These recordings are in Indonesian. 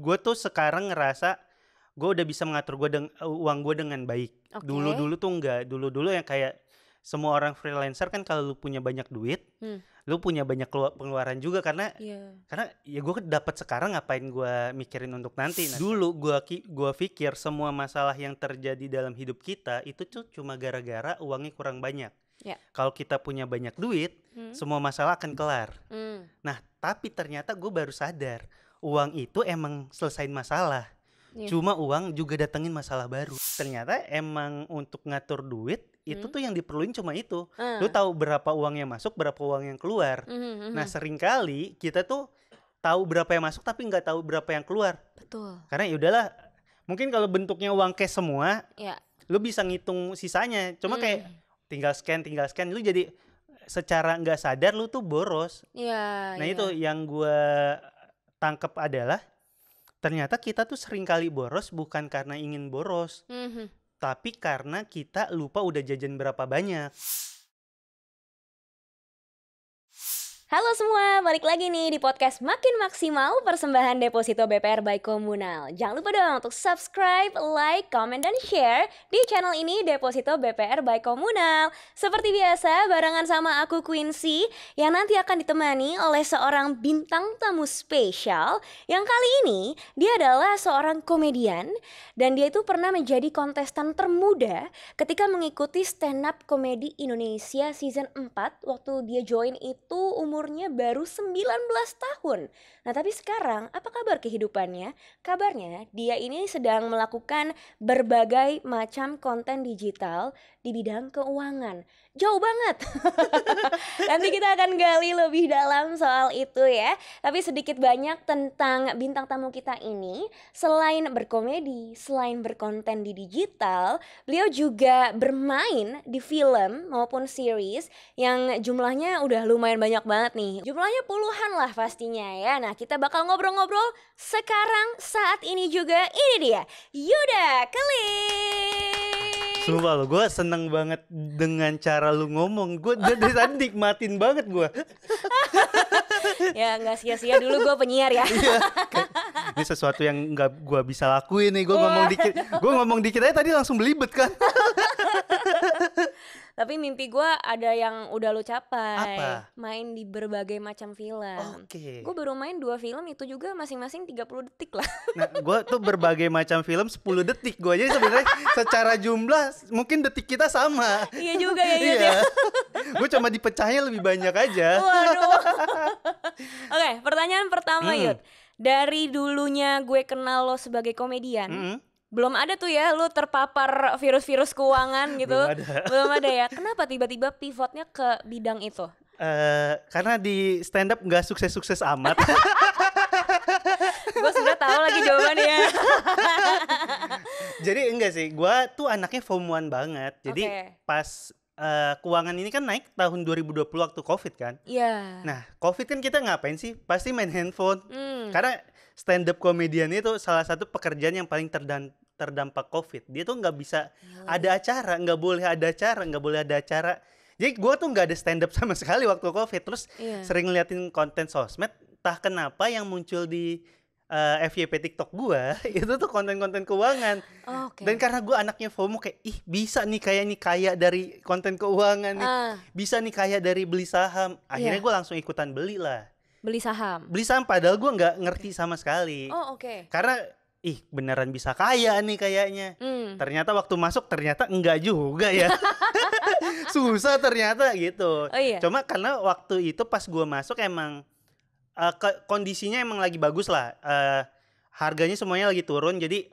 gue tuh sekarang ngerasa gue udah bisa mengatur uang gue dengan baik. Dulu tuh enggak. Dulu yang kayak semua orang freelancer kan kalau lu punya banyak duit, lu punya banyak pengeluaran juga karena ya gue dapat sekarang ngapain gue mikirin untuk nanti. Nah, dulu gue pikir semua masalah yang terjadi dalam hidup kita itu tuh cuma gara-gara uangnya kurang banyak. Kalau kita punya banyak duit, semua masalah akan kelar. Nah, tapi ternyata gue baru sadar uang itu emang selesain masalah. Cuma uang juga datengin masalah baru. Ternyata emang untuk ngatur duit itu tuh yang diperluin cuma itu. Lu tahu berapa uang yang masuk, berapa uang yang keluar. Nah, seringkali kita tuh tahu berapa yang masuk tapi nggak tahu berapa yang keluar. Betul. Karena ya udahlah, mungkin kalau bentuknya uang cash semua, lu bisa ngitung sisanya. Cuma kayak tinggal scan, lu jadi secara nggak sadar lu tuh boros. Itu yang gue tangkep adalah ternyata kita tuh sering kali boros bukan karena ingin boros, tapi karena kita lupa udah jajan berapa banyak. Halo semua, balik lagi nih di podcast Makin Maksimal, persembahan Deposito BPR by Komunal. Jangan lupa dong untuk subscribe, like, comment, dan share di channel ini Deposito BPR by Komunal. Seperti biasa, barengan sama aku Quincy, yang nanti akan ditemani oleh seorang bintang tamu spesial, yang kali ini dia adalah seorang komedian, dan dia itu pernah menjadi kontestan termuda ketika mengikuti stand up komedi Indonesia season 4. Waktu dia join itu umurnya baru 19 tahun. Nah, tapi sekarang apa kabar kehidupannya? Kabarnya dia ini sedang melakukan berbagai macam konten digital di bidang keuangan. Jauh banget. Nanti kita akan gali lebih dalam soal itu ya. Tapi sedikit banyak tentang bintang tamu kita ini. Selain berkomedi, selain berkonten di digital, beliau juga bermain di film maupun series yang jumlahnya udah lumayan banyak banget nih. Jumlahnya puluhan lah pastinya ya. Nah, kita bakal ngobrol-ngobrol sekarang saat ini juga. Ini dia, Yuda Keling. Sumpah lo, gue seneng banget dengan cara lu ngomong. Gue dari tadi nikmatin banget gue. Ya nggak sia-sia dulu gue penyiar ya. Ini sesuatu yang nggak gue bisa lakuin nih. Gue ngomong dikit aja tadi langsung belibet kan. Tapi mimpi gue ada yang udah lo capai. Apa? Main di berbagai macam film. Oke. Gue baru main 2 film itu juga masing-masing 30 detik lah. Nah, gue tuh berbagai macam film 10 detik. Gue aja sebenarnya secara jumlah mungkin detik kita sama. Iya juga ya. Iya. Gue cuma dipecahnya lebih banyak aja. Waduh. Oke, pertanyaan pertama Yud. Dari dulunya gue kenal lo sebagai komedian, belum ada tuh ya lu terpapar virus-virus keuangan gitu. Belum ada ya. Kenapa tiba-tiba pivotnya ke bidang itu? Karena di stand up gak sukses-sukses amat. Gue sudah tahu lagi jawabannya. Jadi enggak sih, gue tuh anaknya FOMO-an banget. Jadi pas keuangan ini kan naik tahun 2020 waktu COVID kan. Iya. Nah, COVID kan kita ngapain sih? Pasti main handphone. Karena stand up comedian itu salah satu pekerjaan yang paling terdampak COVID. Dia tuh nggak bisa ada acara, nggak boleh ada acara. Jadi gue tuh nggak ada stand up sama sekali waktu COVID. Terus sering ngeliatin konten sosmed. Entah kenapa yang muncul di FYP TikTok gue itu tuh konten-konten keuangan. Dan karena gue anaknya FOMO kayak bisa nih kaya dari konten keuangan nih. Bisa nih kaya dari beli saham. Akhirnya gue langsung ikutan beli lah. Beli saham padahal gue nggak ngerti sama sekali. Karena beneran bisa kaya nih kayaknya. Ternyata waktu masuk ternyata enggak juga ya. Susah ternyata gitu. Cuma karena waktu itu pas gue masuk emang kondisinya emang lagi bagus lah. Harganya semuanya lagi turun. Jadi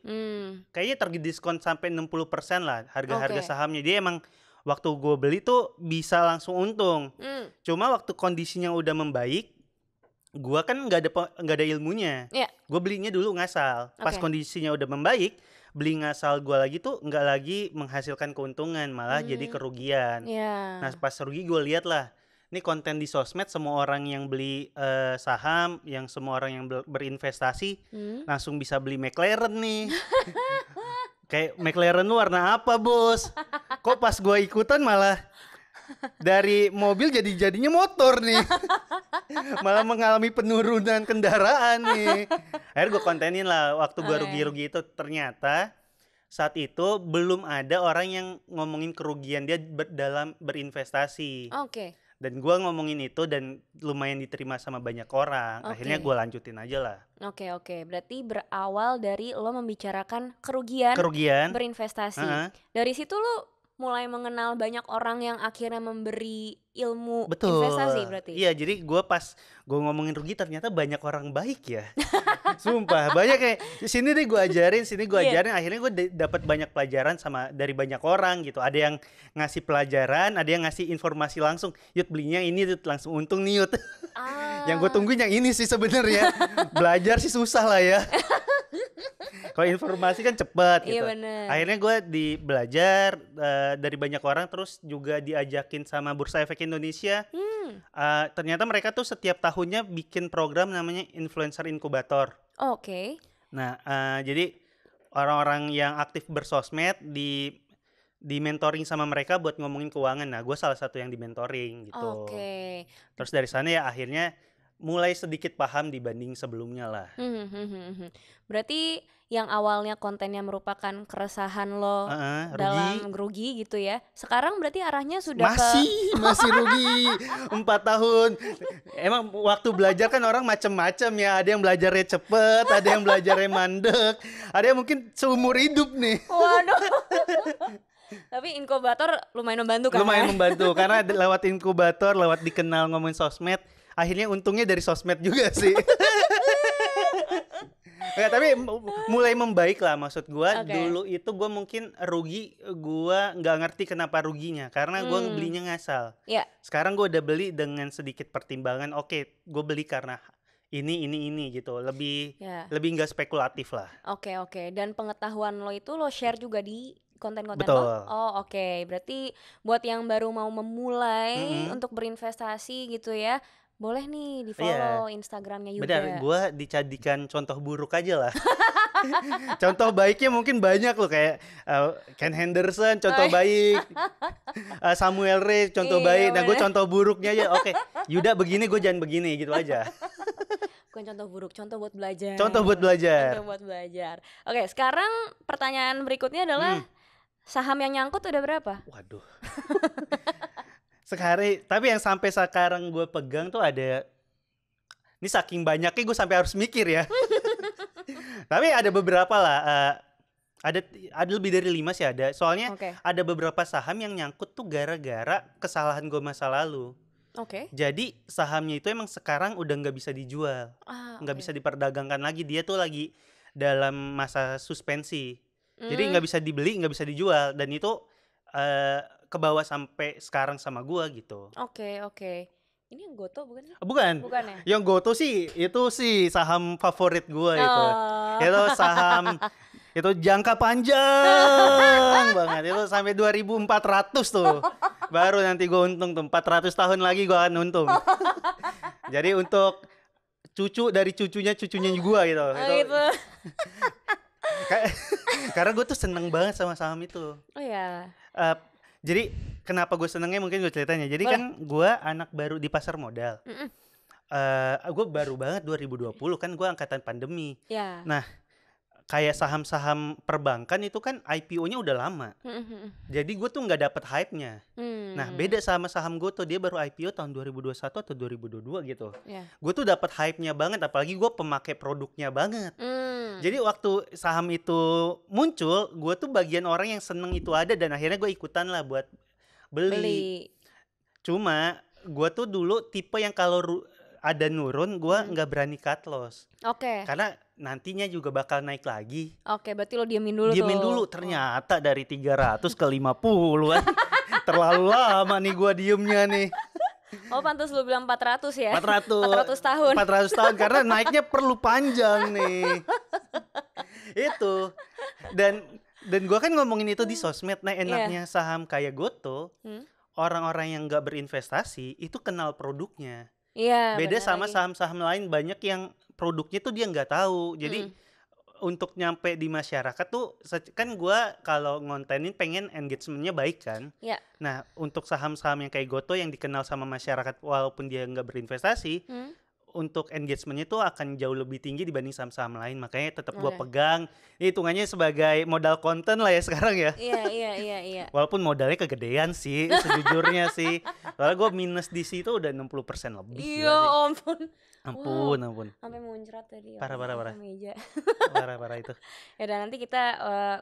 kayaknya terdiskon sampai 60% lah harga-harga sahamnya. Dia emang waktu gue beli tuh bisa langsung untung. Cuma waktu kondisinya udah membaik, gue kan nggak ada ilmunya. Gue belinya dulu ngasal. Pas kondisinya udah membaik, beli ngasal gue lagi tuh nggak lagi menghasilkan keuntungan, malah jadi kerugian. Nah pas rugi gue lihat lah, ini konten di sosmed semua orang yang beli saham, yang semua orang yang berinvestasi langsung bisa beli McLaren nih. Kayak McLaren lu warna apa bos? Kok pas gue ikutan malah dari mobil jadinya motor nih. malah mengalami penurunan kendaraan nih. Akhirnya gue kontenin lah waktu gue Oke. rugi-rugi itu. Ternyata saat itu belum ada orang yang ngomongin kerugian dia dalam berinvestasi. Oke. Dan gue ngomongin itu dan lumayan diterima sama banyak orang. Akhirnya Oke. gue lanjutin aja lah. Oke. Berarti berawal dari lo membicarakan kerugian Kerugian. berinvestasi. Heeh. Dari situ lo mulai mengenal banyak orang yang akhirnya memberi ilmu Betul. investasi berarti. Iya, jadi gue pas gue ngomongin rugi ternyata banyak orang baik ya. Sumpah, banyak kayak sini deh gue ajarin, sini gue Iya. ajarin. Akhirnya gue dapat banyak pelajaran dari banyak orang gitu. Ada yang ngasih pelajaran, ada yang ngasih informasi langsung. Yud belinya ini Yud, langsung untung nih Yud. Yang gue tungguin yang ini sih sebenarnya. Belajar sih susah lah ya. Kalau informasi kan cepet gitu. Iya bener. Akhirnya gue belajar dari banyak orang, terus juga diajakin sama Bursa Efek Indonesia. Ternyata mereka tuh setiap tahunnya bikin program namanya Influencer Inkubator. Oke. Nah, jadi orang-orang yang aktif bersosmed di mentoring sama mereka buat ngomongin keuangan. Nah, gue salah satu yang di mentoring gitu. Oke. Terus dari sana ya akhirnya mulai sedikit paham dibanding sebelumnya lah. Berarti yang awalnya kontennya merupakan keresahan lo dalam rugi gitu ya. Sekarang berarti arahnya sudah masih rugi 4 tahun. Emang waktu belajar kan orang macem-macem ya. Ada yang belajarnya cepet, ada yang belajarnya mandek, ada yang mungkin seumur hidup nih. Waduh. Tapi inkubator lumayan membantu kan? Lumayan membantu karena lewat inkubator, lewat dikenal ngomongin sosmed, akhirnya untungnya dari sosmed juga sih. Ya, tapi mulai membaik lah maksud gue. Dulu itu gue mungkin rugi, gue nggak ngerti kenapa ruginya karena gue belinya ngasal. Sekarang gue udah beli dengan sedikit pertimbangan. Oke, gue beli karena ini gitu, lebih nggak spekulatif lah. Oke. Dan pengetahuan lo itu lo share juga di konten-konten Betul. lo? Oh oke. Berarti buat yang baru mau memulai untuk berinvestasi gitu ya, boleh nih di follow Instagramnya Yuda. Benar, gue dijadikan contoh buruk aja lah. Contoh baiknya mungkin banyak loh, kayak Ken Henderson contoh baik, Samuel Ray contoh baik. Nah gue contoh buruknya aja. Oke, Yuda begini, gue jangan begini gitu aja. Bukan contoh buruk, contoh buat belajar. Contoh buat belajar. Oke, sekarang pertanyaan berikutnya adalah saham yang nyangkut udah berapa? Waduh. Tapi yang sampai sekarang gue pegang tuh ada, ini saking banyaknya gue sampai harus mikir ya. Tapi ada beberapa lah, ada lebih dari 5 sih ada. Soalnya ada beberapa saham yang nyangkut tuh gara-gara kesalahan gue masa lalu. Jadi sahamnya itu emang sekarang udah nggak bisa dijual, nggak bisa diperdagangkan lagi. Dia tuh lagi dalam masa suspensi. Jadi nggak bisa dibeli, nggak bisa dijual, dan itu kebawa sampai sekarang sama gua gitu. Oke. Ini yang Goto bukan sih? Bukan ya? Yang Goto sih itu sih saham favorit gua itu. Itu saham itu jangka panjang banget, itu sampai 2400 tuh. Baru nanti gua untung tuh, 400 tahun lagi gua akan untung. Jadi untuk dari cucunya gua gitu. Gitu. Karena gue tuh seneng banget sama saham itu. Jadi kenapa gue senengnya mungkin gue ceritain ya. Jadi kan gue anak baru di pasar modal. Gue baru banget 2020 kan, gue angkatan pandemi. Nah kayak saham-saham perbankan itu kan IPO-nya udah lama. Jadi gue tuh nggak dapet hype-nya. Nah beda sama saham gue tuh, dia baru IPO tahun 2021 atau 2022 gitu. Gue tuh dapet hype-nya banget, apalagi gue pemakai produknya banget. Jadi waktu saham itu muncul, gue tuh bagian orang yang seneng itu ada, dan akhirnya gue ikutan lah buat beli. Cuma gue tuh dulu tipe yang kalau ada nurun, gue nggak berani cut loss. Karena nantinya juga bakal naik lagi. Berarti lo diemin dulu. Ternyata dari 300 ke 50 kan. Terlalu lama nih gue diemnya nih. Pantas lu bilang 400 ya? 400 tahun. 400 tahun karena naiknya perlu panjang nih. Itu. Dan gue kan ngomongin itu di sosmed. Nah enaknya saham kayak Goto, orang-orang yang gak berinvestasi itu kenal produknya. Beda sama saham-saham lain, banyak yang produknya tuh dia nggak tahu. Jadi untuk nyampe di masyarakat tuh kan gue kalau ngontenin pengen engagementnya baik kan. Ya. Nah untuk saham-saham yang kayak Goto yang dikenal sama masyarakat walaupun dia nggak berinvestasi, untuk engagementnya tuh akan jauh lebih tinggi dibanding saham-saham lain, makanya tetap gue pegang. Hitungannya sebagai modal konten lah ya sekarang ya. Iya. Walaupun modalnya kegedean sih sejujurnya sih. Soalnya gue minus di situ udah 60% lebih. Iya ampun. Ampun. Sampai muncrat tadi. Parah. Meja. Parah itu. Ya udah nanti kita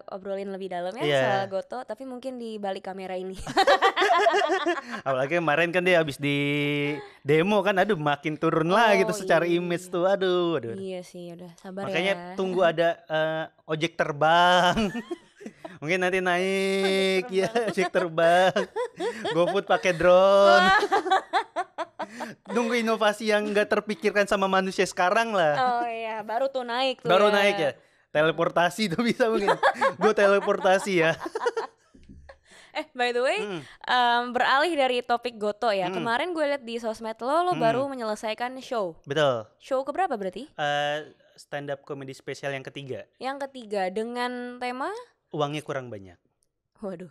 obrolin lebih dalam ya soal Goto, tapi mungkin di balik kamera ini. Apalagi kemarin kan dia habis di demo kan, aduh makin turun lah gitu secara image tuh, aduh. Iya sih, udah sabar. Makanya ya. tunggu ada ojek terbang. Mungkin nanti naik ya ojek terbang. GoFood pakai drone. Nunggu inovasi yang nggak terpikirkan sama manusia sekarang lah. Oh iya, baru tuh naik tuh. Baru naik ya. Teleportasi tuh bisa mungkin. Gue teleportasi ya. By the way, beralih dari topik Goto ya. Kemarin gue liat di sosmed lo baru menyelesaikan show. Betul. Show keberapa berarti? Stand up comedy spesial yang ketiga. Yang ketiga dengan tema? Uangnya kurang banyak. Waduh.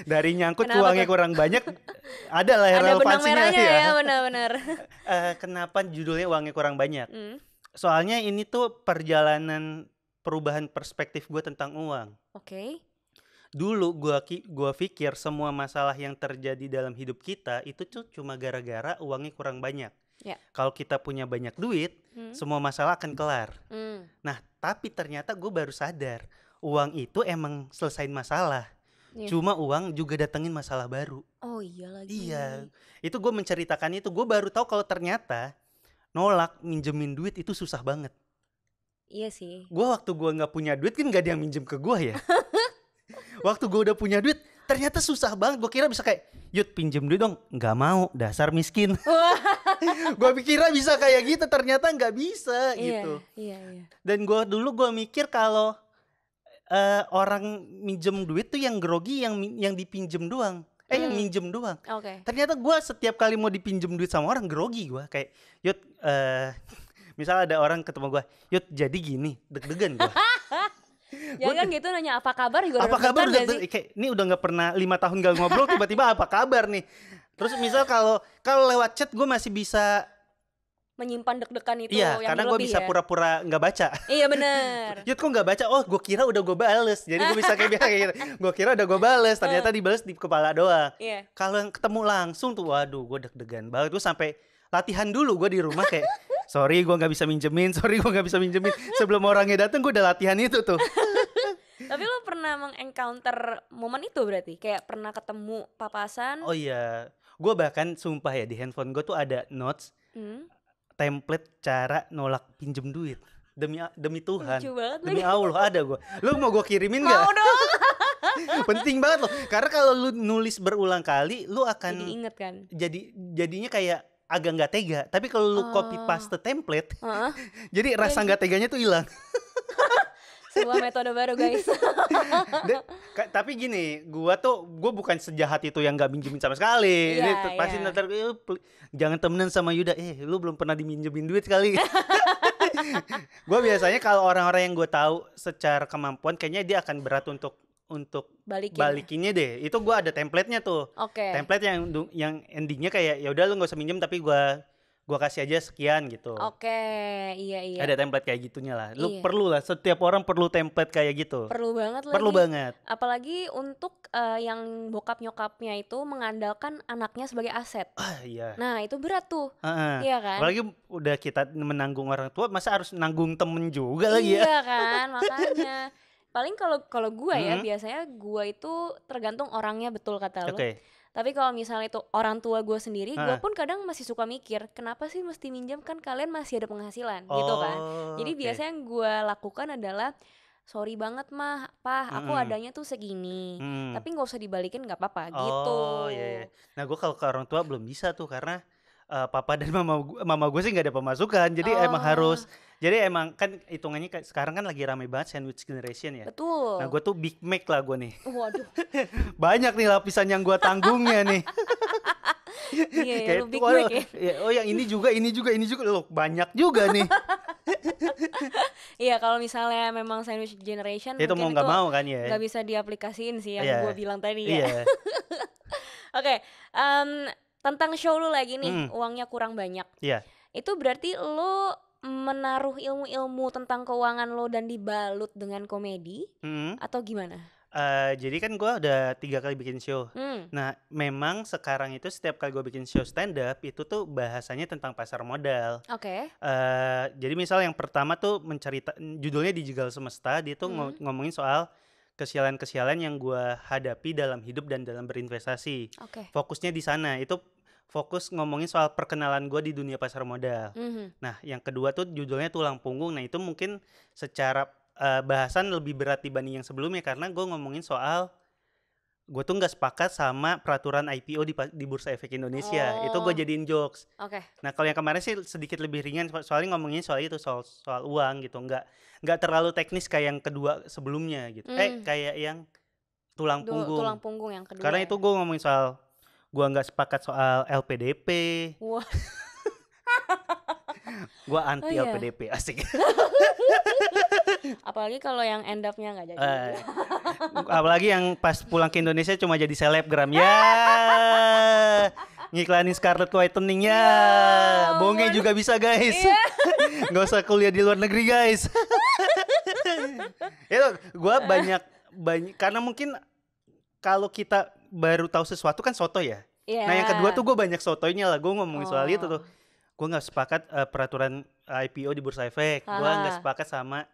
Dari nyangkut uangnya kurang banyak, ada lah ada relevansinya ya. Benar-benar. Kenapa judulnya uangnya kurang banyak? Soalnya ini tuh perjalanan perubahan perspektif gue tentang uang. Oke. Dulu gue pikir semua masalah yang terjadi dalam hidup kita itu tuh cuma gara-gara uangnya kurang banyak. Ya. Kalau kita punya banyak duit, semua masalah akan kelar. Nah, tapi ternyata gue baru sadar uang itu emang selesain masalah. Cuma uang juga datengin masalah baru. Oh iya lagi. Iya. Itu gue menceritakan itu, gue baru tahu kalau ternyata nolak minjemin duit itu susah banget. Iya sih. Gue waktu gue nggak punya duit kan nggak ada yang minjem ke gue ya. Waktu gue udah punya duit ternyata susah banget. Gue kira bisa kayak, Yud pinjem duit dong. Nggak mau, dasar miskin. Gue pikirnya bisa kayak gitu, ternyata nggak bisa gitu. Iya. Dan gue mikir kalau orang minjem duit tuh yang grogi yang dipinjem doang. Yang minjem doang. Okay. Ternyata gue setiap kali mau dipinjem duit sama orang grogi gue kayak, Yud, misal ada orang ketemu gue, Yud jadi gini, deg-degan gue. Jangan gitu nanya apa kabar juga apa kabar udah kayak ini udah nggak pernah 5 tahun gak ngobrol tiba-tiba apa kabar nih. Terus misal kalau lewat chat gue masih bisa menyimpan deg-degan itu yang karena gue bisa pura-pura nggak baca. Iya benar. Yud kok nggak baca? Oh gue kira udah gue bales. Jadi gue bisa kayak biasa kayak gitu. Gue kira udah gue bales, ternyata dibales di kepala doang. Kalau yang ketemu langsung tuh waduh gue deg-degan banget. Gue sampai latihan dulu gue di rumah kayak sorry gue nggak bisa minjemin. Sebelum orangnya datang gue udah latihan itu tuh. Tapi lo pernah mengencounter momen itu berarti? Kayak pernah ketemu papasan? Oh iya, gue bahkan sumpah ya di handphone gue tuh ada notes template cara nolak pinjem duit. Demi Tuhan, demi Allah ada gue. Lu mau gue kirimin nggak? Mau dong. Penting banget loh, karena kalau lu nulis berulang kali, lu akan jadi inget kan? Jadinya kayak agak nggak tega. Tapi kalau lu copy paste template, jadi rasa nggak teganya tuh hilang. Sebuah metode baru guys. Tapi gini, gue bukan sejahat itu yang gak minjemin sama sekali. Pasti nanti jangan temenan sama Yuda. Lu belum pernah diminjemin duit sekali. Gue biasanya kalau orang-orang yang gue tahu secara kemampuan kayaknya dia akan berat untuk balikinnya deh. Itu gue ada template-nya tuh. Template yang endingnya kayak ya udah lu nggak usah minjem tapi gue kasih aja sekian gitu. Iya. Ada template kayak gitunya lah. Lu perlu lah, setiap orang perlu template kayak gitu. Perlu banget lagi. Perlu banget. Apalagi untuk yang bokap nyokapnya itu mengandalkan anaknya sebagai aset. Iya. Nah itu berat tuh. Iya kan. Apalagi udah kita menanggung orang tua, masa harus nanggung temen juga lagi ya. Iya kan, makanya. Paling kalau gue ya biasanya gue itu tergantung orangnya betul kata lo. Tapi kalau misalnya itu orang tua gue sendiri, gue pun kadang masih suka mikir, kenapa sih mesti minjem, kan kalian masih ada penghasilan gitu kan. Jadi biasanya yang gue lakukan adalah, sorry banget mah, aku adanya tuh segini, tapi nggak usah dibalikin nggak apa-apa gitu. Iya. Nah gue kalau ke orang tua belum bisa tuh karena papa dan mama gue sih nggak ada pemasukan, jadi emang harus. Jadi emang kan hitungannya sekarang kan lagi rame banget sandwich generation ya. Betul. Nah gue tuh Big Mac lah gue nih. Waduh. Banyak nih lapisan yang gue tanggungnya nih. Iya, lu Big Mac ya. Oh yang ini juga loh, banyak juga nih. Iya, kalau misalnya memang sandwich generation Itu mau mungkin nggak itu mau kan ya. nggak bisa diaplikasiin sih yang Iya. gue bilang tadi ya. Iya. Oke, tentang show lu lagi nih, Mm. uangnya kurang banyak. Iya. Itu berarti lu menaruh ilmu-ilmu tentang keuangan lo dan dibalut dengan komedi atau gimana? Jadi kan gue udah 3 kali bikin show. Nah, memang sekarang itu setiap kali gue bikin show stand up itu tuh bahasanya tentang pasar modal. Oke. Jadi misal yang pertama tuh judulnya Dijegal Semesta, dia tuh ngomongin soal kesialan-kesialan yang gue hadapi dalam hidup dan dalam berinvestasi. Oke. Fokusnya di sana, itu fokus ngomongin soal perkenalan gue di dunia pasar modal. Nah, yang kedua tuh judulnya Tulang Punggung. Nah, itu mungkin secara bahasan lebih berat dibanding yang sebelumnya karena gue ngomongin soal gue tuh nggak sepakat sama peraturan IPO di Bursa Efek Indonesia. Itu gue jadiin jokes. Oke. Nah, kalau yang kemarin sih sedikit lebih ringan soalnya ngomongin soal itu soal uang gitu, nggak terlalu teknis kayak yang kedua sebelumnya gitu. Kayak yang Tulang Punggung. Tulang Punggung yang kedua. Karena itu gue ngomongin soal gue nggak sepakat soal LPDP. Wah. Gue anti LPDP, asik. Apalagi kalau yang end up-nya nggak jadi. Apalagi yang pas pulang ke Indonesia cuma jadi selebgram ya. Ngiklanin Scarlett Whitening ya. Bonge juga bisa guys. Nggak usah kuliah di luar negeri guys. Itu gue banyak karena mungkin kalau kita baru tahu sesuatu kan soto ya. Nah yang kedua tuh gue banyak sotonya lah. Gue ngomongin soal itu tuh. Gue nggak sepakat peraturan IPO di Bursa Efek. Gue nggak sepakat sama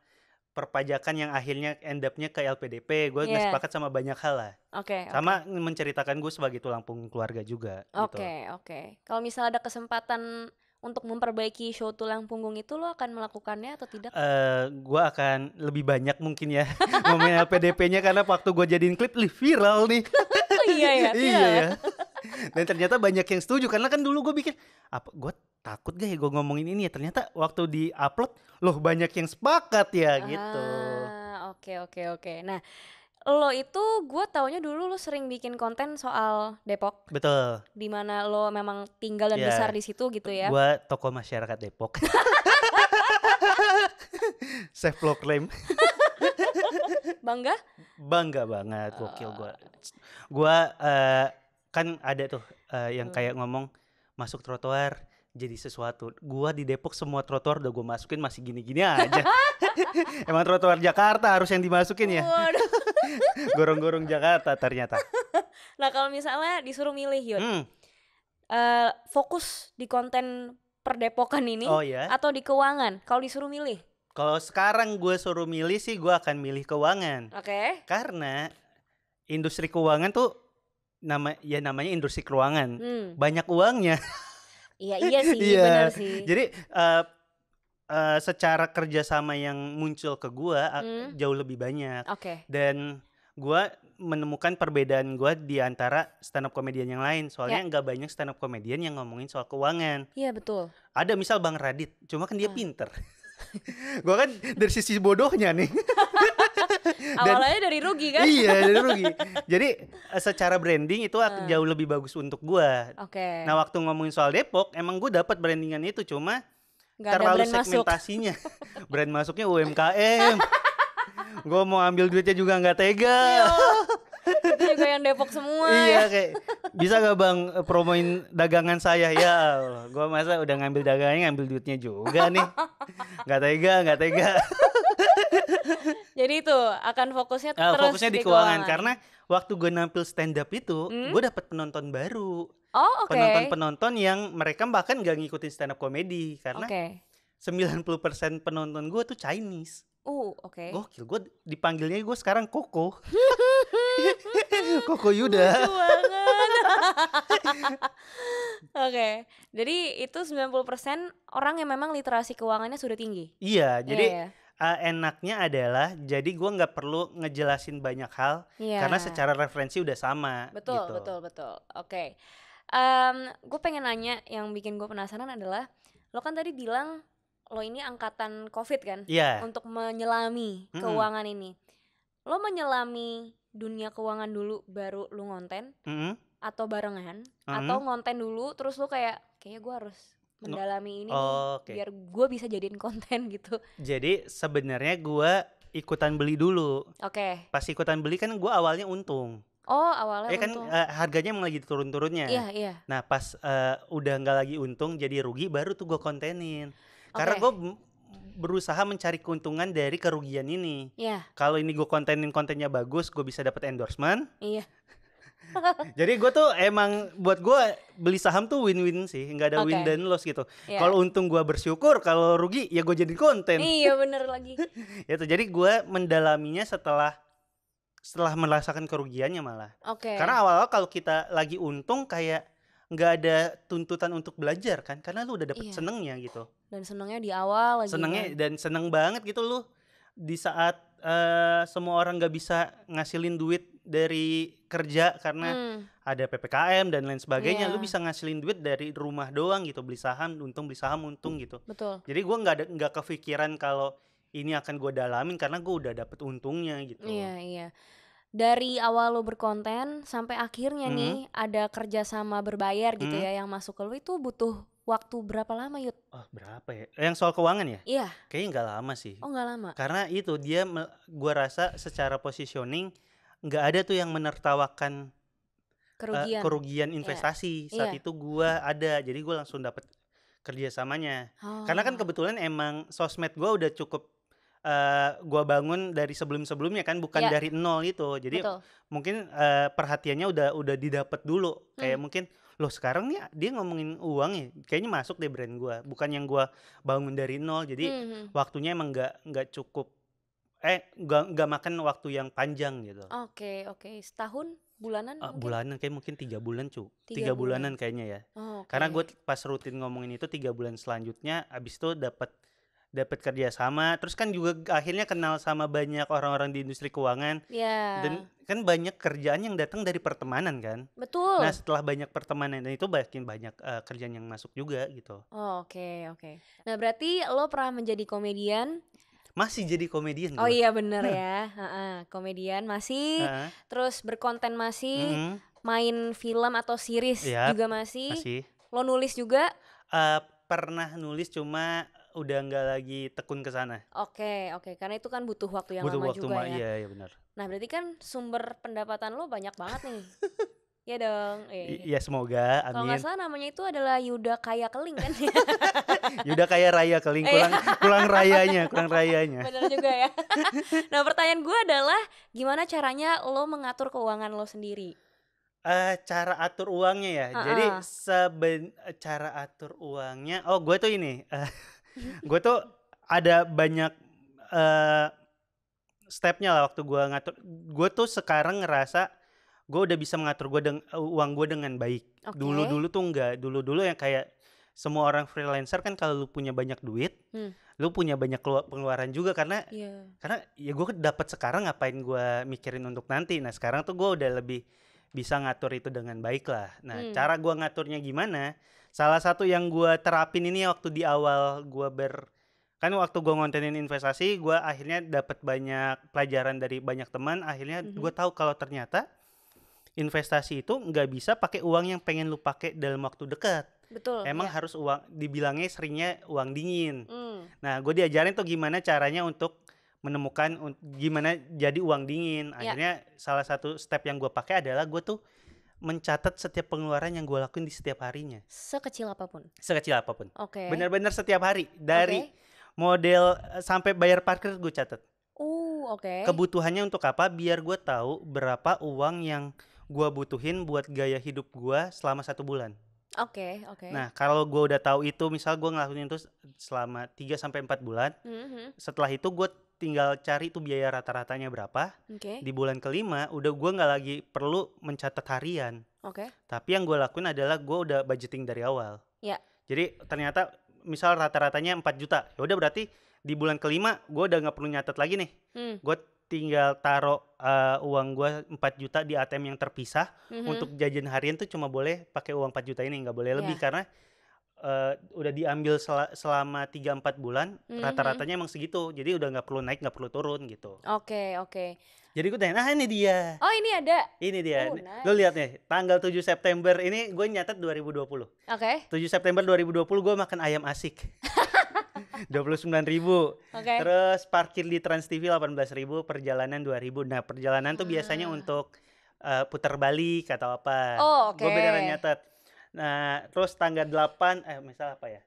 perpajakan yang akhirnya end up-nya ke LPDP. Gue nggak sepakat sama banyak hal lah. Sama menceritakan gue sebagai tulang punggung keluarga juga. Oke. Kalau misalnya ada kesempatan untuk memperbaiki show Tulang Punggung itu, lo akan melakukannya atau tidak? Gue akan lebih banyak mungkin ya ngomongin LPDP-nya karena waktu gue jadiin klip viral nih. Iya ya. Iya ya. Dan ternyata banyak yang setuju karena kan dulu gue bikin apa gue takut gak ya gue ngomongin ini ya, ternyata waktu di upload loh banyak yang sepakat ya gitu. Oke. Nah, lo itu gue taunya dulu lo sering bikin konten soal Depok. Betul. Dimana lo memang tinggal dan besar di situ gitu ya. Gue tokoh masyarakat Depok. Self proclaim. Bangga banget, gokil gue. Gue kan ada tuh yang kayak ngomong masuk trotoar jadi sesuatu. Gua di Depok semua trotoar udah gue masukin masih gini-gini aja. Emang trotoar Jakarta harus yang dimasukin ya. Gorong-gorong Jakarta ternyata. Nah kalau misalnya disuruh milih Yud, fokus di konten perdepokan ini atau di keuangan? Kalau disuruh milih? Kalau sekarang gue suruh milih sih gue akan milih keuangan. Oke. Karena industri keuangan tuh namanya industri keuangan. Banyak uangnya. Iya sih, benar sih. Jadi secara kerjasama yang muncul ke gue jauh lebih banyak. Dan gue menemukan perbedaan gue di antara stand up komedian yang lain. Soalnya nggak banyak stand up komedian yang ngomongin soal keuangan. Iya betul. Ada misal Bang Radit, cuma kan dia pinter. Gue kan dari sisi bodohnya nih. Awalnya dari rugi kan? Iya dari rugi. Jadi secara branding itu jauh lebih bagus untuk gue. Nah waktu ngomongin soal Depok, emang gue dapat brandingan itu, cuma gak terlalu segmentasinya. Brand masuknya UMKM. Gue mau ambil duitnya juga nggak tega. Itu juga yang Depok semua. Iya kayak bisa gak bang promoin dagangan saya? Ya Allah, gue masa udah ngambil dagangannya ngambil duitnya juga nih. Nggak tega. Jadi itu akan fokusnya terus fokusnya di keuangan. Karena waktu gue nampil stand up itu gue dapet penonton baru. Penonton-penonton yang mereka bahkan gak ngikutin stand up komedi. Karena 90% penonton gue tuh Chinese. Gokil, gue dipanggilnya gue sekarang Koko. Koko Yuda. Lucu banget. Jadi itu 90% orang yang memang literasi keuangannya sudah tinggi. Iya, jadi enaknya adalah jadi gue nggak perlu ngejelasin banyak hal karena secara referensi udah sama. Betul. Gue pengen nanya, yang bikin gue penasaran adalah lo kan tadi bilang lo ini angkatan COVID kan, untuk menyelami keuangan ini. Lo menyelami dunia keuangan dulu baru lo ngonten, atau barengan, atau ngonten dulu terus lo kayaknya gue harus mendalami ini Oh, nih biar gue bisa jadiin konten gitu. Jadi sebenarnya gue ikutan beli dulu. Oke. Pas ikutan beli kan gue awalnya untung. Oh, awalnya kan untung. harganya emang lagi turun-turunnya. Iya. Nah pas udah nggak lagi untung jadi rugi baru tuh gue kontenin. Karena Oke. gue berusaha mencari keuntungan dari kerugian ini. Iya. Kalau ini gue kontennya bagus, gue bisa dapat endorsement. Iya. Jadi gue tuh emang buat gue beli saham tuh win-win sih, nggak ada win dan loss gitu. Iya. Kalau untung gue bersyukur, kalau rugi ya gue jadi konten. Iya bener lagi. Itu jadi gue mendalaminya setelah merasakan kerugiannya malah. Oke. Karena awal-awal kalau kita lagi untung kayak nggak ada tuntutan untuk belajar kan, karena lu udah dapet senengnya gitu. Dan senengnya di awal lagi. Senengnya kan? Dan seneng banget gitu lu di saat semua orang nggak bisa ngasilin duit dari kerja karena ada PPKM dan lain sebagainya. Lu bisa ngasilin duit dari rumah doang gitu, beli saham untung gitu. Betul. Jadi gue nggak kepikiran kalau ini akan gue dalamin karena gue udah dapet untungnya gitu. Iya. Dari awal lo berkonten sampai akhirnya nih ada kerjasama berbayar gitu ya yang masuk ke lo, itu butuh waktu berapa lama, Yud? Oh, berapa ya? Yang soal keuangan ya? Iya. Kayaknya nggak lama sih. Oh, nggak lama. Karena itu dia gue rasa secara positioning nggak ada tuh yang menertawakan kerugian investasi. Saat itu gue ada, jadi gue langsung dapet kerjasamanya. Karena kan kebetulan emang sosmed gue udah cukup gue bangun dari sebelumnya kan, bukan dari nol itu. Jadi mungkin perhatiannya udah didapat dulu. Kayak mungkin loh sekarang nih dia ngomongin uang ya, kayaknya masuk deh brand gue. Bukan yang gue bangun dari nol. Jadi waktunya emang nggak cukup. Nggak makan waktu yang panjang gitu. Oke. Setahun? Bulanan? Bulanan kayak mungkin 3 bulan 3 bulanan kayaknya ya. Karena gue pas rutin ngomongin itu 3 bulan selanjutnya, abis itu dapat kerja sama, terus kan juga akhirnya kenal sama banyak orang-orang di industri keuangan. Dan kan banyak kerjaan yang datang dari pertemanan kan. Betul. Nah setelah banyak pertemanan itu banyak kerjaan yang masuk juga gitu. Oke. Nah berarti lo pernah menjadi komedian? Masih jadi komedian. Oh iya bener ya. Komedian masih, terus berkonten masih, main film atau series juga masih. Lo nulis juga? Pernah nulis, cuma udah nggak lagi tekun ke sana. Oke, karena itu kan butuh waktu yang lama juga ya. Iya benar. Nah berarti kan sumber pendapatan lo banyak banget nih. Iya dong. Iya semoga, amin. Kalau nggak salah namanya itu adalah Yuda Kaya Keling kan? Yuda Kaya Raya Keling, kurang rayanya. Benar juga ya. Nah pertanyaan gue adalah gimana caranya lo mengatur keuangan lo sendiri? Cara atur uangnya ya. Jadi cara atur uangnya, gue tuh ini, gue tuh ada banyak stepnya lah waktu gue ngatur. Gue tuh sekarang ngerasa gue udah bisa mengatur uang gue dengan baik. Dulu tuh enggak. Dulu yang kayak semua orang freelancer kan, kalau lu punya banyak duit, lu punya banyak pengeluaran juga karena ya gue dapat sekarang, ngapain gue mikirin untuk nanti. Nah sekarang tuh gue udah lebih bisa ngatur itu dengan baik lah. Nah cara gue ngaturnya gimana? Salah satu yang gue terapin ini waktu di awal gue kan waktu gue ngontenin investasi, gue akhirnya dapat banyak pelajaran dari banyak teman. Akhirnya gue tahu kalau ternyata investasi itu nggak bisa pakai uang yang pengen lu pakai dalam waktu dekat. Betul. Emang harus uang, dibilangnya seringnya uang dingin. Nah gue diajarin tuh gimana caranya untuk menemukan gimana jadi uang dingin. Akhirnya salah satu step yang gue pakai adalah gue tuh mencatat setiap pengeluaran yang gue lakuin di setiap harinya. Sekecil apapun. Oke. Benar-benar setiap hari, dari model sampai bayar parkir gue catat. Oke. Kebutuhannya untuk apa? Biar gue tahu berapa uang yang gue butuhin buat gaya hidup gue selama 1 bulan. Oke. Nah kalau gue udah tahu itu, misal gue ngelakuin itu selama 3-4 bulan, setelah itu gue tinggal cari tuh biaya rata-ratanya berapa. Di bulan kelima udah gue nggak lagi perlu mencatat harian. Tapi yang gue lakuin adalah gue udah budgeting dari awal. Jadi ternyata misal rata-ratanya 4 juta, ya udah berarti di bulan kelima gue udah nggak perlu nyatet lagi nih. Gue tinggal taruh uang gue 4 juta di ATM yang terpisah. Untuk jajan harian tuh cuma boleh pakai uang 4 juta ini, nggak boleh lebih, karena udah diambil selama 3-4 bulan, rata-ratanya emang segitu. Jadi udah nggak perlu naik, nggak perlu turun gitu. Oke. Jadi gue tanya, ini dia. Oh, ini ada. Ini dia. Oh, nice. Lo lihat nih, tanggal 7 September ini gue nyatet 2020. Oke. 7 September 2020 gue makan ayam asik. 29.000. Oke. Terus parkir di Trans TV 18.000, perjalanan 2.000. Nah, perjalanan tuh biasanya untuk putar balik atau apa. Oh, oke. Gue beneran nyatet. Nah, terus tanggal 8 misal apa ya?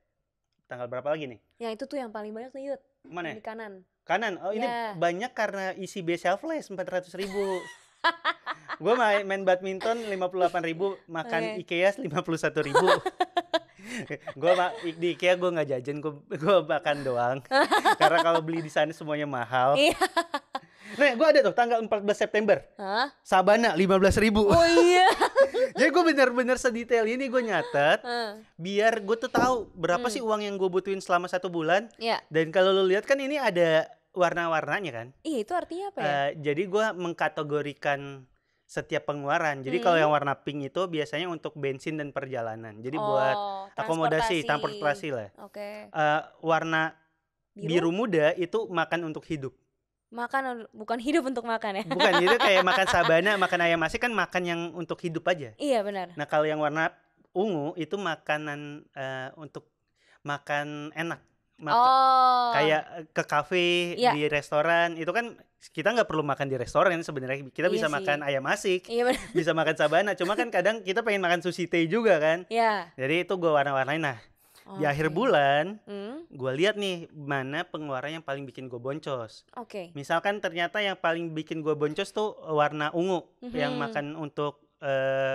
Tanggal berapa lagi nih? Yang itu tuh yang paling banyak tuh, Yud. Mana? Di kanan. Kanan. Oh, ini banyak karena isi B selfless 400.000. Gue main badminton 58.000, makan IKEA 51.000. Gue di IKEA gue nggak jajan, gue makan doang. Karena kalau beli di sana semuanya mahal. Nah, gue ada tuh tanggal 14 September. Sabana 15.000. Oh iya. Jadi gue bener-bener sedetail ini gue nyatet, biar gue tuh tahu berapa sih uang yang gue butuhin selama 1 bulan. Dan kalau lo lihat kan ini ada warna-warnanya kan. Iya, itu artinya apa ya? Jadi gue mengkategorikan setiap pengeluaran. Jadi kalau yang warna pink itu biasanya untuk bensin dan perjalanan. Jadi buat akomodasi, transportasi lah. Oke. Warna biru muda itu makan untuk hidup. Makan, bukan hidup untuk makan ya? Bukan, itu kayak makan sabana, makan ayam asik kan makan yang untuk hidup aja. Iya, benar. Nah, kalau yang warna ungu itu makanan untuk makan enak. Kayak ke kafe, di restoran, itu kan kita nggak perlu makan di restoran sebenarnya. Kita bisa makan ayam asik, bisa makan sabana. Cuma kan kadang kita pengen makan sushi teh juga kan. Jadi itu gue warna-warnain. Nah, di akhir bulan gue lihat nih mana pengeluaran yang paling bikin gue boncos. Misalkan ternyata yang paling bikin gue boncos tuh warna ungu, yang makan untuk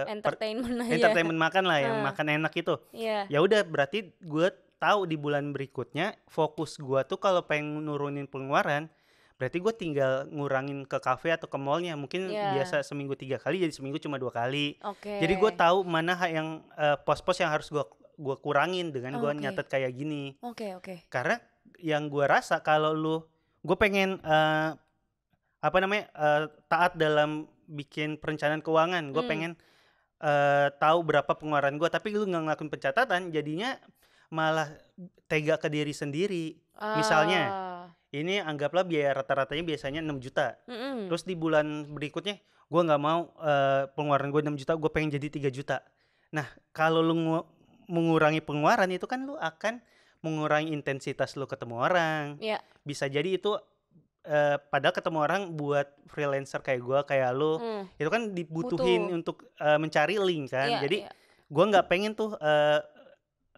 entertainment makan lah, yang makan enak itu. Ya udah, berarti gue tahu di bulan berikutnya fokus gue tuh kalau pengen nurunin pengeluaran, berarti gue tinggal ngurangin ke kafe atau ke mallnya. Mungkin biasa seminggu 3 kali jadi seminggu cuma 2 kali. Jadi gue tahu mana yang pos-pos yang harus gue kurangin dengan gue nyatet kayak gini. Karena yang gue rasa kalau gue pengen taat dalam bikin perencanaan keuangan. Gue pengen tahu berapa pengeluaran gue, tapi lu nggak ngelakuin pencatatan, jadinya malah tega ke diri sendiri. Misalnya ini anggaplah biaya rata-ratanya biasanya 6 juta. Terus di bulan berikutnya gue nggak mau pengeluaran gue 6 juta, gue pengen jadi 3 juta. Nah, kalau lu mengurangi pengeluaran itu kan lu akan mengurangi intensitas lu ketemu orang. Bisa jadi itu padahal ketemu orang buat freelancer kayak gue, kayak lu, itu kan dibutuhin untuk mencari link kan. Jadi gue nggak pengen tuh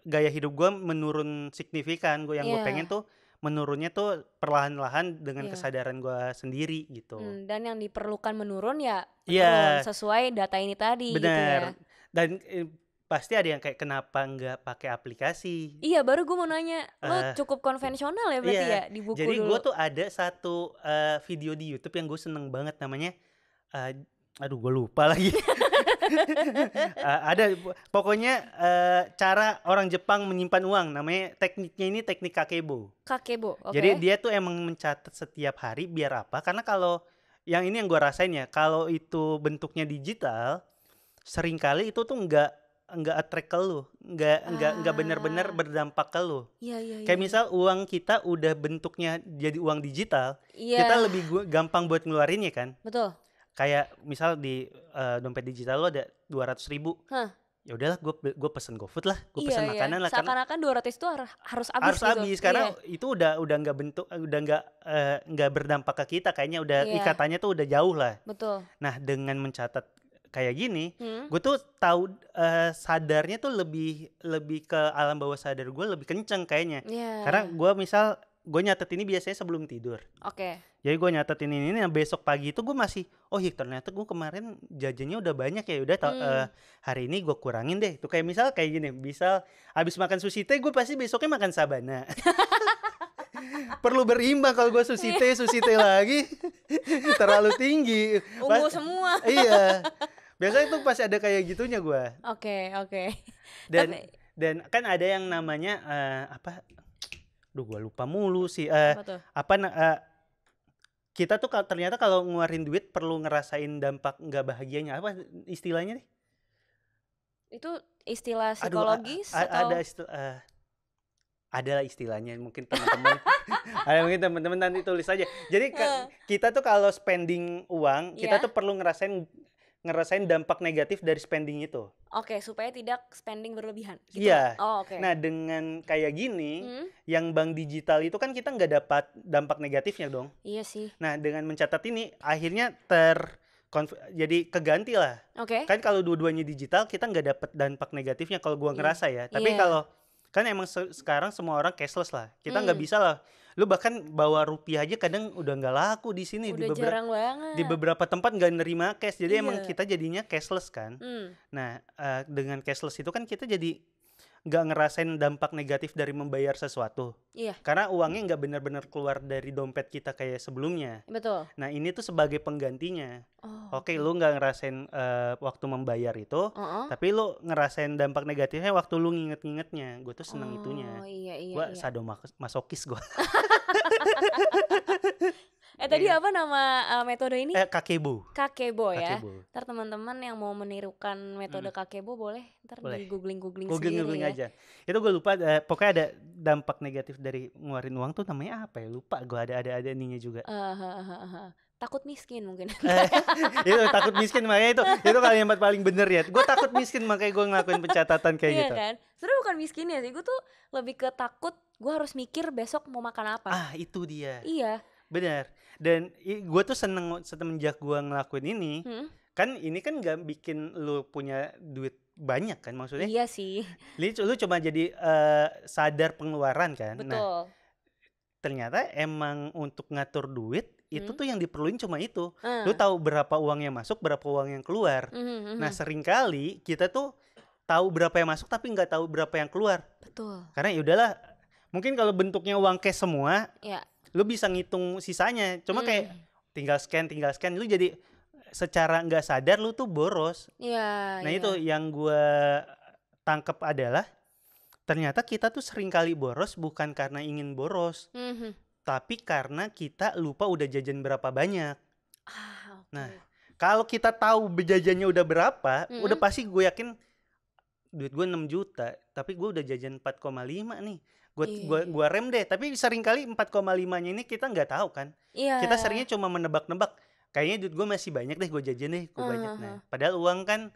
gaya hidup gue menurun signifikan. Yang gue pengen tuh menurunnya tuh perlahan-lahan dengan kesadaran gue sendiri gitu. Dan yang diperlukan menurun menurun sesuai data ini tadi. Bener. Gitu ya. Dan pasti ada yang kayak kenapa nggak pakai aplikasi. Iya, baru gue mau nanya, lo cukup konvensional ya berarti ya di buku. Jadi gue tuh ada satu video di YouTube yang gue seneng banget, namanya aduh gue lupa lagi. Ada pokoknya cara orang Jepang menyimpan uang, namanya tekniknya ini teknik kakebo. Jadi dia tuh emang mencatat setiap hari, biar apa? Karena kalau yang ini yang gue rasain ya, kalau itu bentuknya digital, seringkali itu tuh nggak attract ke lu, nggak benar-benar berdampak ke lu. Kayak misal uang kita udah bentuknya jadi uang digital, kita lebih gampang buat ngeluarinnya kan. Betul. Kayak misal di dompet digital lo ada 200.000, ya udahlah gue pesen GoFood lah, gue pesen makanan lah. Seakan-akan 200 itu harus habis karena itu udah nggak bentuk, udah nggak berdampak ke kita, kayaknya udah ikatannya tuh udah jauh lah. Betul. Nah, dengan mencatat kayak gini, gue tuh tahu sadarnya tuh lebih ke alam bawah sadar gue lebih kenceng kayaknya. Karena gue nyatet ini biasanya sebelum tidur. Jadi gue nyatet ini besok pagi itu gue masih, ternyata gue kemarin jajannya udah banyak ya, udah hari ini gue kurangin deh. Tuh kayak gini, misal habis makan sushi teh gue pasti besoknya makan sabana. Perlu berimbang, kalau gue sushi teh lagi terlalu tinggi. Ungu semua. Iya. Biasanya tuh pasti ada kayak gitunya gue. Oke. Dan kan ada yang namanya gue lupa mulu sih. Kita tuh ternyata kalau ngeluarin duit perlu ngerasain dampak nggak bahagianya. Apa istilahnya nih? Itu istilah Aduh, psikologis atau? Ada istilahnya mungkin teman-teman. Mungkin teman-teman nanti tulis aja. Jadi kita tuh kalau spending uang, kita tuh perlu ngerasain dampak negatif dari spending itu. Oke, supaya tidak spending berlebihan gitu. Iya. Oke. Nah, dengan kayak gini, yang bank digital itu kan kita nggak dapat dampak negatifnya dong. Iya sih. Nah, dengan mencatat ini akhirnya jadi keganti lah. Oke. Kan kalau dua-duanya digital kita nggak dapat dampak negatifnya kalau gua ngerasa ya. Tapi kalau kan emang sekarang semua orang cashless lah. Kita nggak bisa lah. Lu bahkan bawa rupiah aja kadang udah nggak laku di sini. Udah jarang banget. Di beberapa tempat nggak nerima cash. Jadi emang kita jadinya cashless kan. Nah, dengan cashless itu kan kita jadi nggak ngerasain dampak negatif dari membayar sesuatu. Iya. Karena uangnya nggak benar-benar keluar dari dompet kita kayak sebelumnya. Betul. Nah, ini tuh sebagai penggantinya. Oke, lu nggak ngerasain waktu membayar itu, tapi lu ngerasain dampak negatifnya waktu lu nginget-ngingetnya. Gue tuh seneng itunya. Gue sadomasokis gue. Tadi apa nama metode ini? Kakebo. Kakebo ya. Ntar teman-teman yang mau menirukan metode kakebo boleh ntar di googling sendiri ya. Aja. Itu gue lupa. Pokoknya ada dampak negatif dari ngeluarin uang tuh namanya apa ya? Lupa gue ada ininya juga. Takut miskin mungkin. Itu takut miskin makanya itu kalimat paling bener ya. Gue takut miskin makanya gue ngelakuin pencatatan kayak gitu. Iya kan. Sebenarnya bukan miskin ya sih. Gue tuh lebih ke takut. Gue harus mikir besok mau makan apa. Itu dia. Iya. Benar. Dan gue tuh seneng semenjak gue ngelakuin ini. Kan ini kan gak bikin lu punya duit banyak kan maksudnya. Iya sih. Lu cuma jadi sadar pengeluaran kan. Betul. Nah, ternyata emang untuk ngatur duit itu tuh yang diperluin cuma itu. Lu tahu berapa uang yang masuk, berapa uang yang keluar. Nah, seringkali kita tuh tahu berapa yang masuk tapi nggak tahu berapa yang keluar. Betul. Karena ya udahlah, mungkin kalau bentuknya uang cash semua, lu bisa ngitung sisanya. Cuma kayak tinggal scan, lu jadi secara nggak sadar lu tuh boros. Iya. Nah, itu yang gue tangkep adalah ternyata kita tuh seringkali boros bukan karena ingin boros. Tapi karena kita lupa udah jajan berapa banyak. Okay. Nah, kalau kita tahu jajannya udah berapa, udah pasti gue yakin duit gue 6 juta, tapi gue udah jajan 4,5 nih. Gue rem deh, tapi seringkali 4,5-nya ini kita nggak tahu kan. Kita seringnya cuma menebak-nebak. Kayaknya duit gue masih banyak deh, gue jajan deh, gue banyak. Nah, padahal uang kan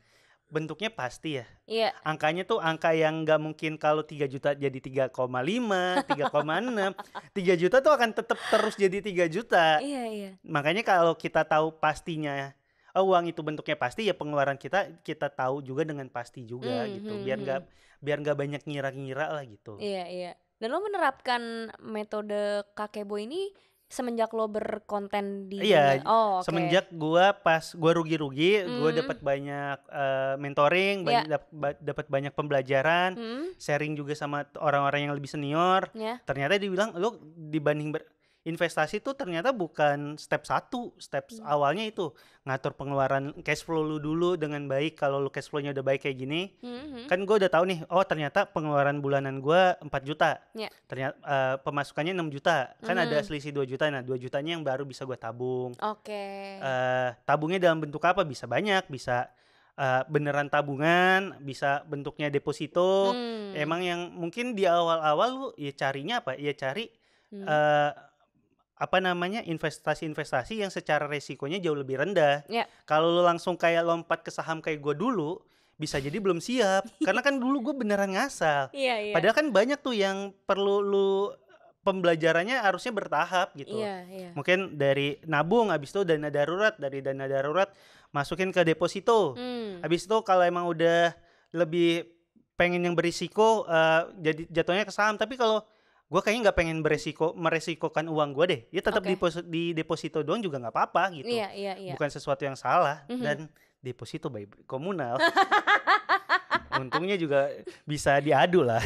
bentuknya pasti ya. Iya. Angkanya tuh angka yang nggak mungkin kalau 3 juta jadi 3,5, 3,6. 3 juta tuh akan tetap terus jadi 3 juta. Iya. Makanya kalau kita tahu pastinya uang itu bentuknya pasti, ya pengeluaran kita tahu juga dengan pasti juga gitu. Biar nggak banyak ngira-ngira lah gitu. Iya. Dan lo menerapkan metode kakebo ini semenjak lo berkonten di semenjak gue rugi-rugi, gue dapat banyak mentoring, dapat banyak pembelajaran, sharing juga sama orang-orang yang lebih senior. Ternyata dibilang lo dibanding investasi tuh ternyata bukan step 1, step awalnya itu ngatur pengeluaran cash flow lu dulu dengan baik. Kalau lu cash flow-nya udah baik kayak gini, kan gue udah tahu nih, ternyata pengeluaran bulanan gue 4 juta, ternyata pemasukannya 6 juta, kan ada selisih 2 juta. Nah, 2 jutanya yang baru bisa gue tabung. Tabungnya dalam bentuk apa? Bisa banyak, bisa beneran tabungan, bisa bentuknya deposito. Emang yang mungkin di awal-awal lu ya carinya apa? Ya cari investasi-investasi yang secara resikonya jauh lebih rendah. Kalau lu langsung kayak lompat ke saham kayak gue dulu, bisa jadi belum siap. Karena kan dulu gue beneran ngasal. Padahal kan banyak tuh yang perlu lu pembelajarannya harusnya bertahap gitu. Mungkin dari nabung, habis itu dana darurat, dari dana darurat masukin ke deposito. Habis itu kalau emang udah lebih pengen yang berisiko, jadi jatuhnya ke saham. Tapi kalau gue kayaknya nggak pengen meresikokan uang gue deh, ya tetap di deposito doang juga nggak apa-apa gitu. Bukan sesuatu yang salah. Dan deposito by komunal untungnya juga bisa diadu lah.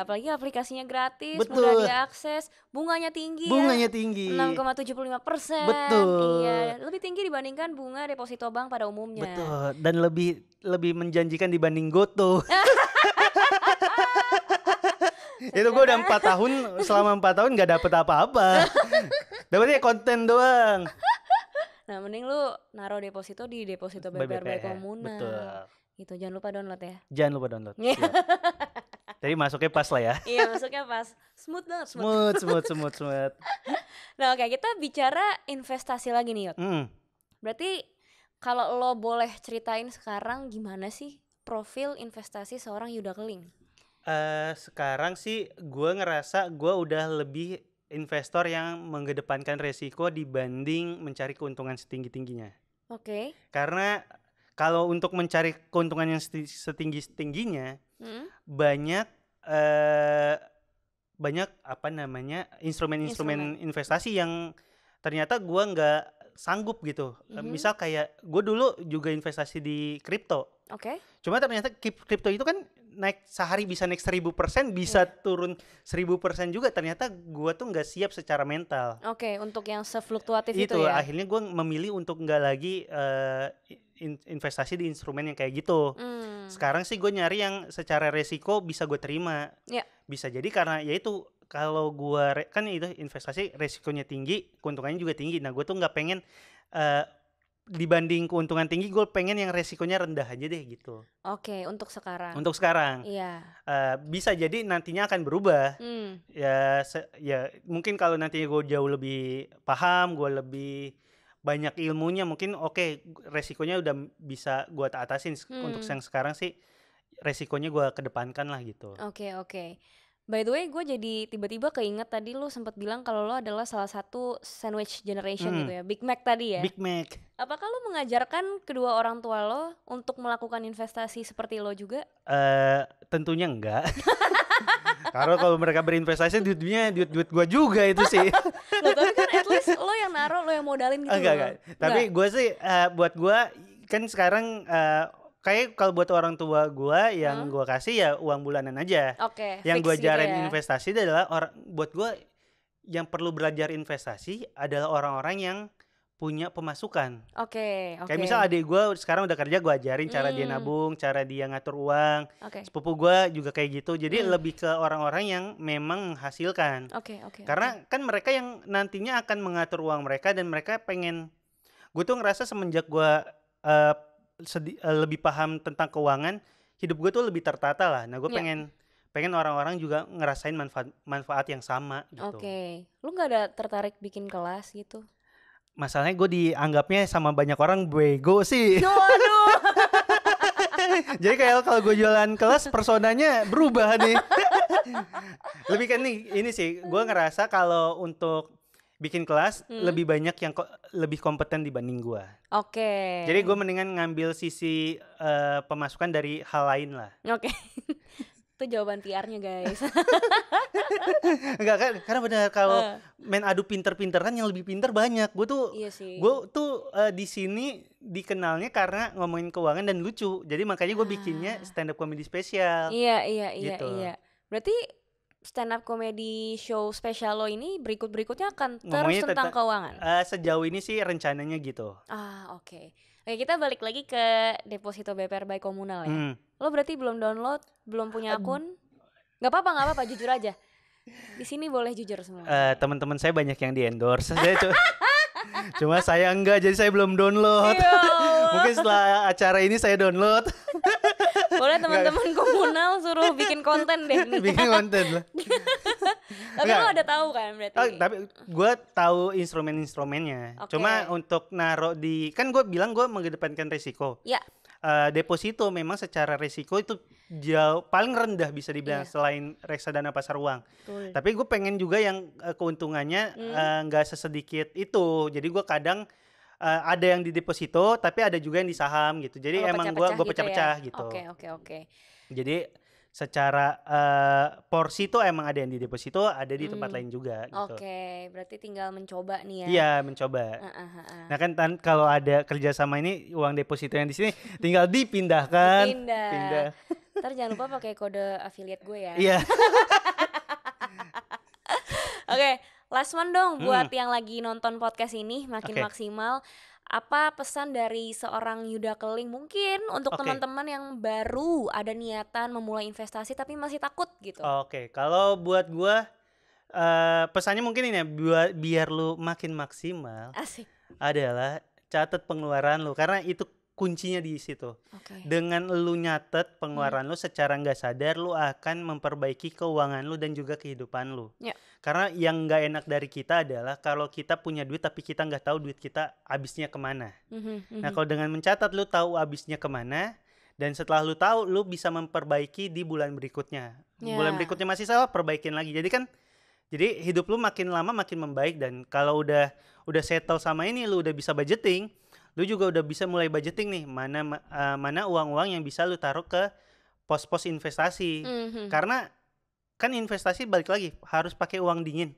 Apalagi aplikasinya gratis, mudah diakses, bunganya tinggi. 6,75%. Betul. Iya, lebih tinggi dibandingkan bunga deposito bank pada umumnya. Betul. Dan lebih menjanjikan dibanding Goto. Itu gue udah 4 tahun, selama 4 tahun gak dapet apa-apa. Dapetnya konten doang. Nah, mending lu naruh deposito di deposito BPR by Komunal. Betul. Gitu, jangan lupa download ya. Jangan lupa download. Siap. Jadi masuknya pas lah ya. Iya, masuknya pas. Smooth banget, Smooth. Nah, oke, kita bicara investasi lagi nih, Yot. Berarti kalau lo boleh ceritain sekarang gimana sih profil investasi seorang Yuda Keling? Sekarang sih gue ngerasa gue udah lebih investor yang mengedepankan resiko dibanding mencari keuntungan setinggi-tingginya. Oke. Karena kalau untuk mencari keuntungan yang setinggi-tingginya banyak apa namanya instrumen investasi yang ternyata gue nggak sanggup gitu. Misal kayak gue dulu juga investasi di kripto. Oke. Cuma ternyata kripto itu kan naik sehari bisa naik 1000%, bisa turun 1000% juga. Ternyata gue tuh nggak siap secara mental. Oke, untuk yang sefluktuatif itu ya. ya. Akhirnya gue memilih untuk nggak lagi investasi di instrumen yang kayak gitu. Sekarang sih gue nyari yang secara resiko bisa gue terima. Bisa jadi karena ya itu kalau gue kan itu investasi resikonya tinggi, keuntungannya juga tinggi. Nah gue tuh nggak pengen dibanding keuntungan tinggi, gue pengen yang resikonya rendah aja deh gitu. Oke, untuk sekarang. Untuk sekarang. Iya. Bisa jadi nantinya akan berubah. Ya mungkin kalau nantinya gue jauh lebih paham, gue lebih banyak ilmunya, mungkin resikonya udah bisa gue atasin. Untuk yang sekarang sih resikonya gue kedepankan lah gitu. Oke. By the way, gue jadi tiba-tiba keinget tadi lu sempat bilang kalau lo adalah salah satu sandwich generation gitu ya, Big Mac tadi ya. Big Mac. Apakah lo mengajarkan kedua orang tua lo untuk melakukan investasi seperti lo juga? Tentunya enggak. Karena kalau mereka berinvestasi duitnya duit gue juga itu sih. Loh, tapi kan at least lo yang naruh, lo yang modalin gitu. Enggak. Tapi gue sih buat gue kan sekarang kayak kalau buat orang tua gue yang gue kasih ya uang bulanan aja. Yang gue ajarin gitu ya. Investasi adalah buat gue yang perlu belajar investasi adalah orang-orang yang punya pemasukan. Kayak misal adik gue sekarang udah kerja, gue ajarin cara dia nabung, cara dia ngatur uang. Sepupu gue juga kayak gitu. Jadi lebih ke orang-orang yang memang menghasilkan. Karena kan mereka yang nantinya akan mengatur uang mereka dan mereka pengen. Gue tuh ngerasa semenjak gue lebih paham tentang keuangan, hidup gue tuh lebih tertata lah. Nah gue pengen orang-orang juga ngerasain manfaat yang sama gitu. Lu nggak ada tertarik bikin kelas gitu? Masalahnya gue dianggapnya sama banyak orang bego sih. Waduh. Jadi kayak kalau gue jualan kelas personanya berubah nih. Lebih kan ini sih, gue ngerasa kalau untuk bikin kelas lebih banyak yang lebih kompeten dibanding gue. Jadi gue mendingan ngambil sisi pemasukan dari hal lain lah. Itu jawaban PR-nya guys. Enggak kan, karena benar kalau main adu pinter-pinteran yang lebih pinter banyak. Gue tuh di sini dikenalnya karena ngomongin keuangan dan lucu. Jadi makanya gue bikinnya stand up comedy spesial. Iya. Berarti stand up comedy show spesial lo ini berikutnya akan terus tentang keuangan? Sejauh ini sih rencananya gitu. Oke, kita balik lagi ke Deposito BPR by Komunal ya. Lo berarti belum download, belum punya akun? Gak apa-apa, jujur aja. Di sini boleh jujur semua. Teman-teman saya banyak yang di endorse. Cuma saya enggak, jadi saya belum download. Mungkin setelah acara ini saya download. Boleh teman-teman komunal suruh bikin konten deh. Bikin konten lah. Tapi lo ada tahu kan berarti? Tapi gue tahu instrumen-instrumennya. Cuma untuk naruh kan gue bilang gue mengedepankan risiko. Deposito memang secara risiko itu jauh paling rendah bisa dibilang selain reksadana pasar uang. Tapi gue pengen juga yang keuntungannya nggak sesedikit itu. Jadi gue kadang ada yang di deposito, tapi ada juga yang di saham gitu. Jadi emang gue pecah-pecah gitu. Oke. Jadi secara porsi tuh emang ada yang di deposito, ada di tempat lain juga gitu. Berarti tinggal mencoba nih ya. Iya, mencoba. Nah kan kalau ada kerjasama ini uang deposito yang di sini tinggal dipindahkan. Pindah. Ntar jangan lupa pakai kode affiliate gue ya. Iya. Last one dong buat yang lagi nonton podcast ini makin maksimal. Apa pesan dari seorang Yuda Keling mungkin untuk teman-teman yang baru ada niatan memulai investasi tapi masih takut gitu? Kalau buat gua pesannya mungkin ini ya, biar lu makin maksimal. Asik. Adalah catat pengeluaran lu karena itu kuncinya di situ. Oke. Dengan lu nyatet pengeluaran lu secara nggak sadar, lu akan memperbaiki keuangan lu dan juga kehidupan lu. Ya. Karena yang nggak enak dari kita adalah kalau kita punya duit tapi kita nggak tahu duit kita habisnya kemana. Nah kalau dengan mencatat lu tahu habisnya kemana, dan setelah lu tahu lu bisa memperbaiki di bulan berikutnya. Bulan berikutnya masih salah, perbaikin lagi. Jadi hidup lu makin lama makin membaik, dan kalau udah settle sama ini, lu udah bisa budgeting, lu juga udah bisa mulai budgeting nih mana uang-uang yang bisa lu taruh ke pos-pos investasi. Karena kan investasi balik lagi harus pakai uang dingin.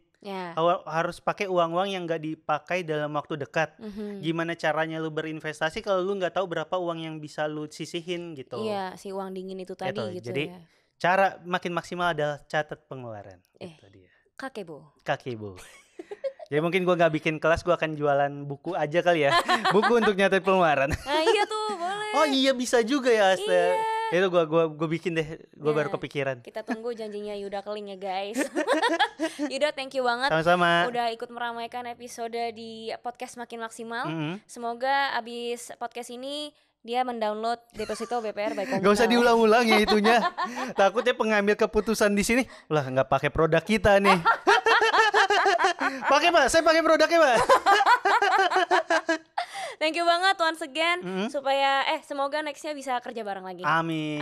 Harus pakai uang-uang yang gak dipakai dalam waktu dekat. Gimana caranya lu berinvestasi kalau lu gak tahu berapa uang yang bisa lu sisihin gitu. Iya, si uang dingin itu tadi gitu. Jadi ya. cara makin maksimal adalah catat pengeluaran. Itu dia. Kakebo. Jadi mungkin gue gak bikin kelas, gue akan jualan buku aja kali ya. Buku untuk nyatet pengeluaran. Nah iya tuh, boleh. Oh iya bisa juga ya, Aster. Iya. Itu gue bikin deh, gue baru kepikiran. Kita tunggu janjinya Yuda Keling ya guys. Yuda, thank you banget. Sama-sama. Udah ikut meramaikan episode di podcast Makin Maksimal. Semoga abis podcast ini dia mendownload Deposito BPR by Komunal. Gak usah diulang-ulang ya itunya. Takutnya pengambil keputusan di sini, lah nggak pakai produk kita nih. Pakai Pak, saya pakai produknya Pak. Thank you banget once again. Supaya semoga nextnya bisa kerja bareng lagi. Amin.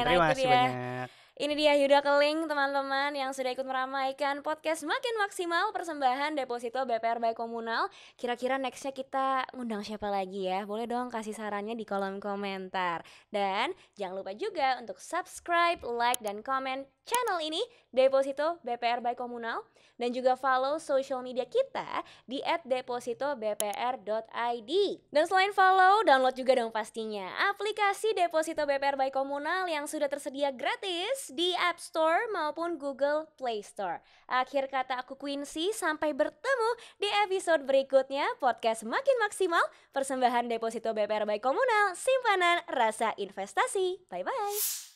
Terima kasih banyak. Ini dia Yuda Keling, teman-teman yang sudah ikut meramaikan podcast Makin Maksimal persembahan Deposito BPR by Komunal. Kira-kira nextnya kita ngundang siapa lagi ya? Boleh dong kasih sarannya di kolom komentar. Dan jangan lupa juga untuk subscribe, like, dan komen channel ini Deposito BPR by Komunal. Dan juga follow social media kita di @depositobpr.id. Dan selain follow, download juga dong pastinya aplikasi Deposito BPR by Komunal yang sudah tersedia gratis di App Store maupun Google Play Store. Akhir kata aku Quincy, sampai bertemu di episode berikutnya podcast Makin Maksimal persembahan Deposito BPR by Komunal, simpanan rasa investasi. Bye-bye.